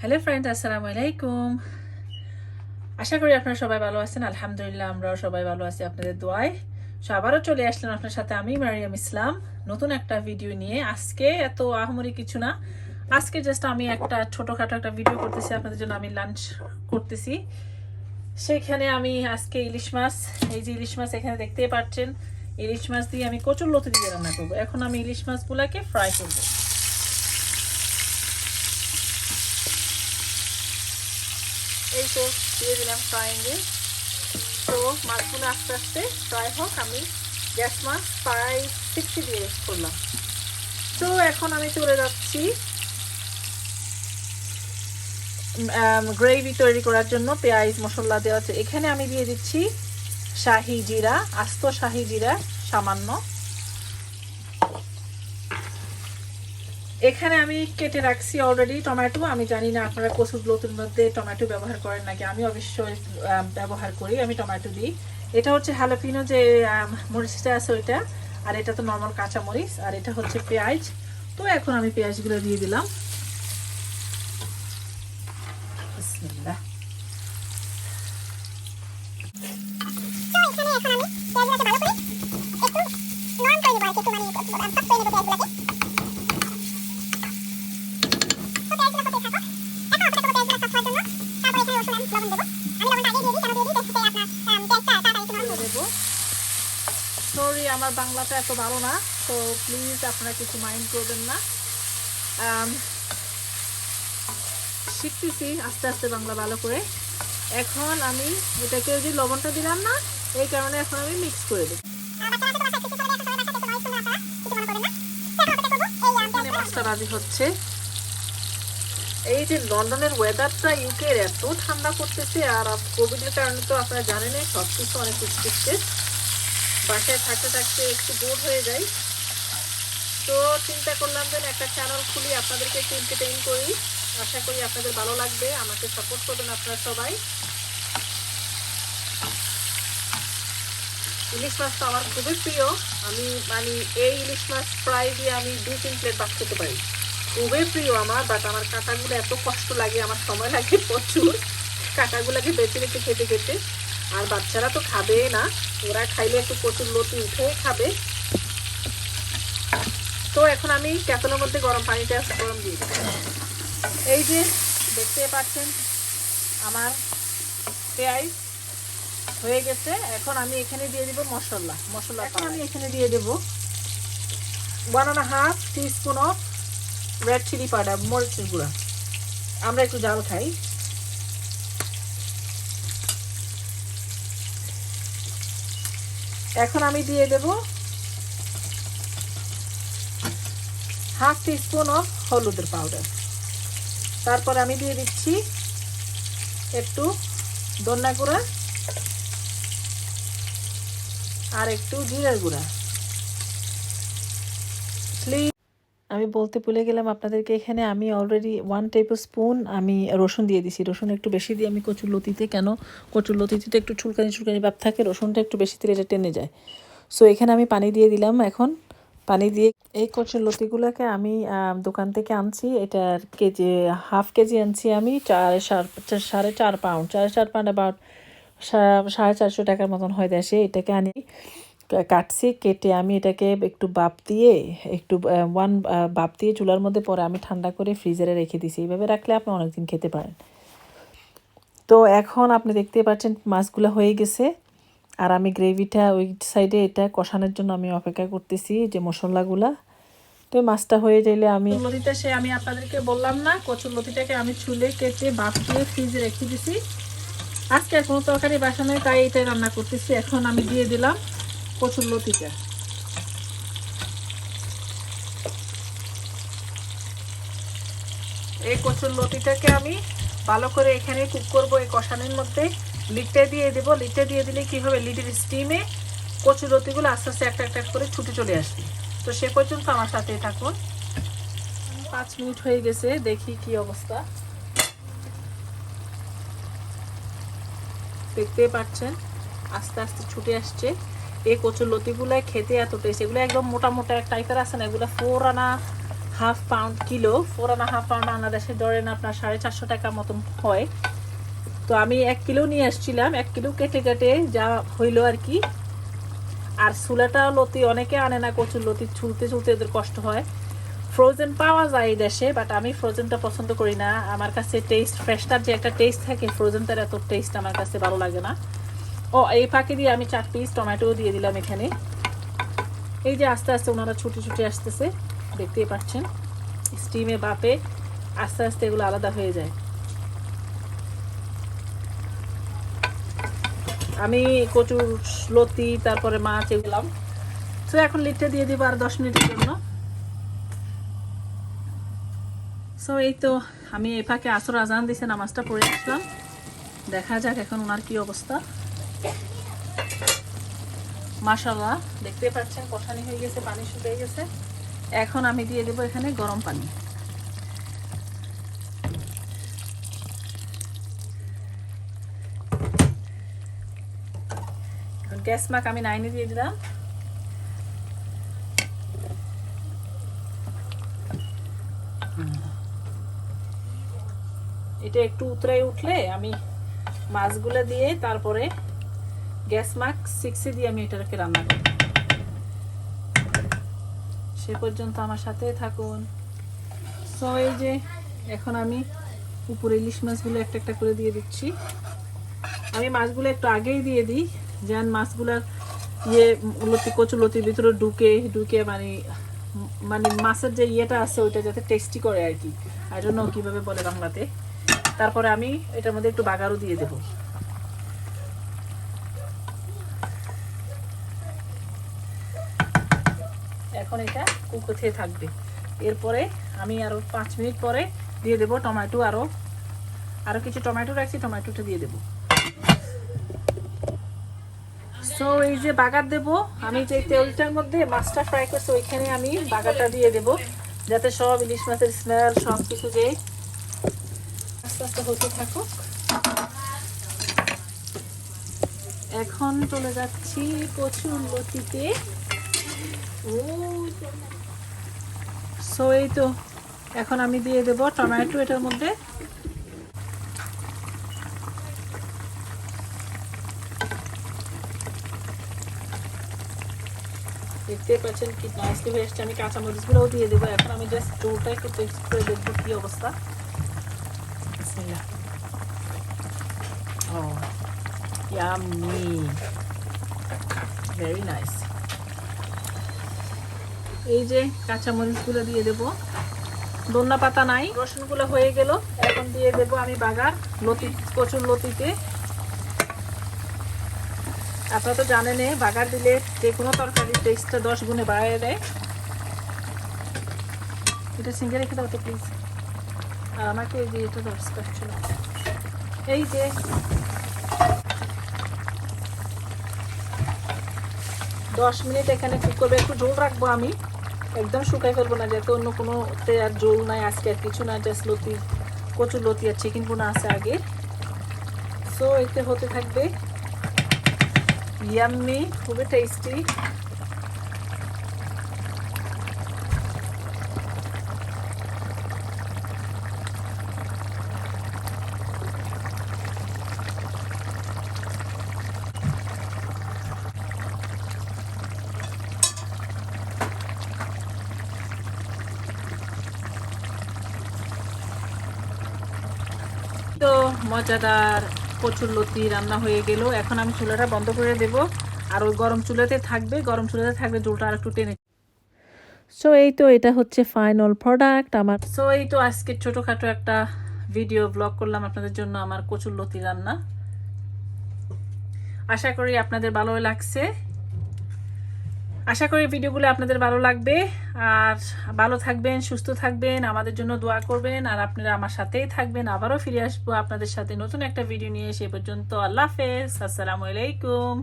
Hello friend, আসসালামু আলাইকুম। আশা করি আপনারা সবাই ভালো আছেন। আলহামদুলিল্লাহ, আমরাও সবাই ভালো আছি আপনাদের দোয়ায়। আবারও চলে আসলাম আপনার সাথে আমি মারিয়াম ইসলাম নতুন একটা ভিডিও নিয়ে। আজকে এত আহামরি কিছু না, আজকে জাস্ট আমি একটা ছোটোখাটো একটা ভিডিও করতেছি আপনাদের জন্য। আমি লাঞ্চ করতেছি, সেখানে আমি আজকে ইলিশ মাছ, এই যে ইলিশ মাছ এখানে দেখতেই পাচ্ছেন, ইলিশ মাছ দিয়ে আমি কচুরলতি দিয়ে রান্না করবো। এখন আমি ইলিশ মাছগুলোকে ফ্রাই করবো। এই তো দিয়ে দিলাম ফ্রাইংয়ে। তো মাছগুলো আস্তে আস্তে ফ্রাই হোক, আমি গ্যাস মাছ প্রায় 60 দিয়ে করলাম। তো এখন আমি চলে যাচ্ছি গ্রেভি তৈরি করার জন্য। পেঁয়াজ মশলা দেওয়া আছে, এখানে আমি দিয়ে দিচ্ছি শাহি জিরা, আস্ত শাহি জিরা সামান্য। এখানে আমি কেটে রাখছি অলরেডি টমেটো। আমি জানি না আপনারা কচুরলতির মধ্যে টমেটো ব্যবহার করেন নাকি, আমি অবশ্যই ব্যবহার করি, আমি টমেটো দিই। এটা হচ্ছে হ্যালোপিনো যে মরিচটা আছে ওইটা, আর এটা তো নর্মাল কাঁচা মরিচ, আর এটা হচ্ছে পেঁয়াজ। তো এখন আমি পেঁয়াজগুলো দিয়ে দিলাম। বিসমিল্লাহ। সরি, আমার বাংলাটা এত ভালো না, তো প্লিজ আপনারা কিছু মাইন্ড করবেন না। শিখতেছি আস্তে আস্তে বাংলা ভালো করে। এখন আমি এটাকে যে লবণটা দিলাম না, এই কারণে এখন আমি মিক্স করে দেব। এখানে মাছটা ভাজি হচ্ছে। এই যে লন্ডনের ওয়েদারটা, ইউকের এত ঠান্ডা করতেছে, আর কোভিডের কারণে তো আপনারা জানেনই সব কিছু অনেক কিছু বাসায় থাকতে থাকতে একটু বোর হয়ে যায়। তো চিন্তা করলাম যে একটা চ্যানেল খুলি, আপনাদেরকে একটু এন্টারটেইন করি। আশা করি আপনাদের ভালো লাগবে, আমাকে সাপোর্ট করবেন আপনারা সবাই। ইলিশ মাছ তো আমার খুবই প্রিয়। আমি এই ইলিশ মাছ ফ্রাই দিয়ে আমি 2-3 প্লেট ভাত খেতে পারি। খুবই প্রিয় আমার, বাট আমার কাঁটাগুলো এত কষ্ট লাগে, আমার সময় লাগে প্রচুর কাঁটাগুলোকে বেছে রেখে খেতে খেতে। আর বাচ্চারা তো খাবে না, ওরা খাইলে একটু কচুরলতি উঠে খাবে। তো এখন আমি কেতলের মধ্যে গরম পানিটা গরম দিয়ে দিই। এই যে দেখতে পাচ্ছেন আমার পেঁয়াজ হয়ে গেছে। এখন আমি এখানে দিয়ে দিব মশলা। এখন আমি এখানে দিয়ে দেব 1.5 teaspoon of red chili powder, মরিচের গুঁড়া। আমরা একটু ঝাল খাই। এখন আমি দিয়ে দেব 1/2 টিস্পুন অফ হলুদের পাউডার। তারপর আমি দিয়ে দিচ্ছি একটু ধনিয়া গুঁড়া আর একটু জিরার গুঁড়া। আমি বলতে ভুলে গেলাম আপনাদেরকে, এখানে আমি অলরেডি 1 টেবিল স্পুন আমি রসুন দিয়ে দিছি। রসুন একটু বেশি দিয়ে আমি কচুরলতিতে, কেন কচুরলতিতে তো একটু চুলকানি ভাব থাকে, রসুনটা একটু বেশি দিলে এটা টেনে যায়। সো এখানে আমি পানি দিয়ে দিলাম। এখন পানি দিয়ে এই কচুরলতিগুলোকে আমি দোকান থেকে আনছি, এটার কেজি 1/2 কেজি আনছি আমি, 4.5 পাউন্ড, 4.5 পাউন্ড অ্যাবাউট 450 টাকার মতন হয় দেশে। এটাকে আনি, কাটছি, কেটে আমি এটাকে একটু বাপ দিয়ে বাপ দিয়ে চুলার মধ্যে পরে আমি ঠান্ডা করে ফ্রিজারে রেখে দিছি। এইভাবে রাখলে আপনি অনেকদিন খেতে পারেন। তো এখন আপনি দেখতে পাচ্ছেন মাছগুলো হয়ে গেছে, আর আমি গ্রেভিটা ওই সাইডে এটা কষানোর জন্য আমি অপেক্ষা করতেছি যে মশলাগুলা। তো মাছটা হয়ে যাইলে আমি আমি আপনাদেরকে বললাম না, কচুরলতিটাকে আমি ছুলে কেটে বাপ দিয়ে ফ্রিজে রেখে দিছি। আজকে আর কোনো তরকারি বাসানো, তাই এটাই রান্না করতেছি। এখন আমি দিয়ে দিলাম কচুরলতিটা। এই কচুরলতিটাকে আমি ভালো করে এখানে কুক করবো এই কষানোর মধ্যে। লিডটা দিয়ে দেবো। লিডটা দিয়ে দিলে কি হবে, লিডের স্টিমে কচুরলতিগুলো আস্তে আস্তে একটা একটা করে ছুটে চলে আসবে। তো সে পর্যন্ত আমার সাথে থাকুন। 5 মিনিট হয়ে গেছে, দেখি কি অবস্থা। দেখতে পাচ্ছেন আস্তে আস্তে ছুটে আসছে। এই কচুরলতিগুলো খেতে এত টেস্ট, এগুলো একদম মোটা মোটা এক টাইপের আছে না, এগুলো 4 আনা হাফ পাউন্ড কিলো, 4.5 পাউন্ড বাংলাদেশে ধরেন আপনার 450 টাকা মতন হয়। তো আমি 1 কিলো নিয়ে আসছিলাম, 1 কিলো কেটে কেটে যা হইলো আর কি। আর চুলাটা লতি অনেকে আনে না, কচুর লতি ছুলতে ছুলতে এদের কষ্ট হয়। ফ্রোজেন পাওয়া যায় দেশে, বাট আমি ফ্রোজেনটা পছন্দ করি না। আমার কাছে টেস্ট, ফ্রেশটার যে একটা টেস্ট থাকে, ফ্রোজেনটার এত টেস্ট আমার কাছে ভালো লাগে না। ও এই ফাঁকে দিয়ে আমি 4 পিস টমেটো দিয়ে দিলাম এখানে। এই যে আস্তে আস্তে ওনারা ছুটে ছুটে আসতেছে, দেখতেই পাচ্ছেন স্টিমে বাপে আস্তে আস্তে এগুলো আলাদা হয়ে যায়। আমি কচুর লতি তারপরে মাছ এগুলাম। তো এখন লিডটা দিয়ে দিব আর 10 মিনিটের জন্য। সো এই তো আমি এই ফাঁকে আসর আজান দিছে, নামাজটা পড়ে আসলাম। দেখা যাক এখন ওনার কি অবস্থা। মাশাআল্লাহ দেখতে পাচ্ছেন কষানি হয়ে গেছে, পানি শুকিয়ে গেছে। এখন আমি দিয়ে দেব এখানে গরম পানি। এখন গ্যাস মার্ক আমি 9-এ দিয়ে দিলাম। এটা একটু উতরাই উঠলে আমি মাছগুলো দিয়ে তারপরে গ্যাস মার্ক 6-এ দিয়ে আমি এটাকে রান্না করব। সে পর্যন্ত আমার সাথে থাকুন। সো এই যে এখন আমি উপরে ইলিশ মাছগুলো একটা একটা করে দিয়ে দিচ্ছি। আমি মাছগুলো একটু আগেই দিয়ে দিই, যেন মাছগুলার লতি কচুর লতির ভিতরে ঢুকে মানে মাছের যে ইয়েটা আছে ওইটা যাতে টেস্টি করে আর কি। আই ডোন্ট নো কিভাবে বলে বাংলাতে। তারপরে আমি এটার মধ্যে একটু বাগারও দিয়ে দেব। এখন এটা কুক হতে থাকবে। এরপরে আমি আরো 5 মিনিট পরে দিয়ে দেব টমেটো। আরো কিছু টমেটো রাখছি, টমেটোটা দিয়ে দেব। সো এই যে বাগার দেব, আমি যে তেলটার মধ্যে মাছটা ফ্রাই করছি ওইখানে আমি বাগারটা দিয়ে দেব, যাতে সব ইলিশ মাছের স্মেল সব কিছু যে আস্তে আস্তে হতে থাকুক। এখন চলে যাচ্ছি কচুর লতিতে। সো এই তো এখন আমি দিয়ে দেব টমেটো এটার মধ্যে। দেখতে পাচ্ছেন কি নাইসলি হয়ে আসছে। আমি কাঁচামরিচগুলোও দিয়ে দেবো। এখন আমি জাস্ট ঝোলটা একটু টেস্ট করে দেখবো কি অবস্থা। বিসমিল্লাহ। ও ইয়াম্মি, ভেরি নাইস। এই যে কাঁচামরিচগুলো দিয়ে দেবো, ধনিয়া পাতা নাই। রসুনগুলো হয়ে গেল, এখন দিয়ে দেবো আমি বাগার কচুর লতিতে। আপনারা তো জানেন বাগার দিলে যে কোনো তরকারির টেস্টটা 10 গুণে বাড়িয়ে দেয়। এটা সিঙ্গে রেখে দাও তো প্লিজ। আর আমাকে এই যে এটা দরকার ছিল। এই যে দশ মিনিট এখানে কুক করবে। একটু ঝোল রাখবো আমি, একদম শুকাই ফেলবো না, যাতে অন্য কোনোতে আর ঝোল নাই আজকে আর কিছু না, জাস্ট লতি কচুর লতি আর চিকেন বোনা আছে আগে। সো এতে হতে থাকবে। ইয়াম্মি, খুবই টেস্টি। তো মজাদার কচুর লতি রান্না হয়ে গেল। এখন আমি চুলাটা বন্ধ করে দেব, আর ওই গরম চুলাতে থাকবে, ঝোলটা আর একটু টেনে। সো এই তো এটা হচ্ছে ফাইনাল প্রোডাক্ট আমার। সো এই তো আজকে ছোটোখাটো একটা ভিডিও ব্লগ করলাম আপনাদের জন্য আমার কচুর লতি রান্না। আশা করি আপনাদের ভালো লাগছে, আশা করি ভিডিওগুলো আপনাদের ভালো লাগবে। আর ভালো থাকবেন, সুস্থ থাকবেন, আমাদের জন্য দোয়া করবেন, আর আপনারা আমার সাথেই থাকবেন। আবারও ফিরে আসবো আপনাদের সাথে নতুন একটা ভিডিও নিয়ে। সে পর্যন্ত আল্লাহ হাফেজ, আসসালামু আলাইকুম।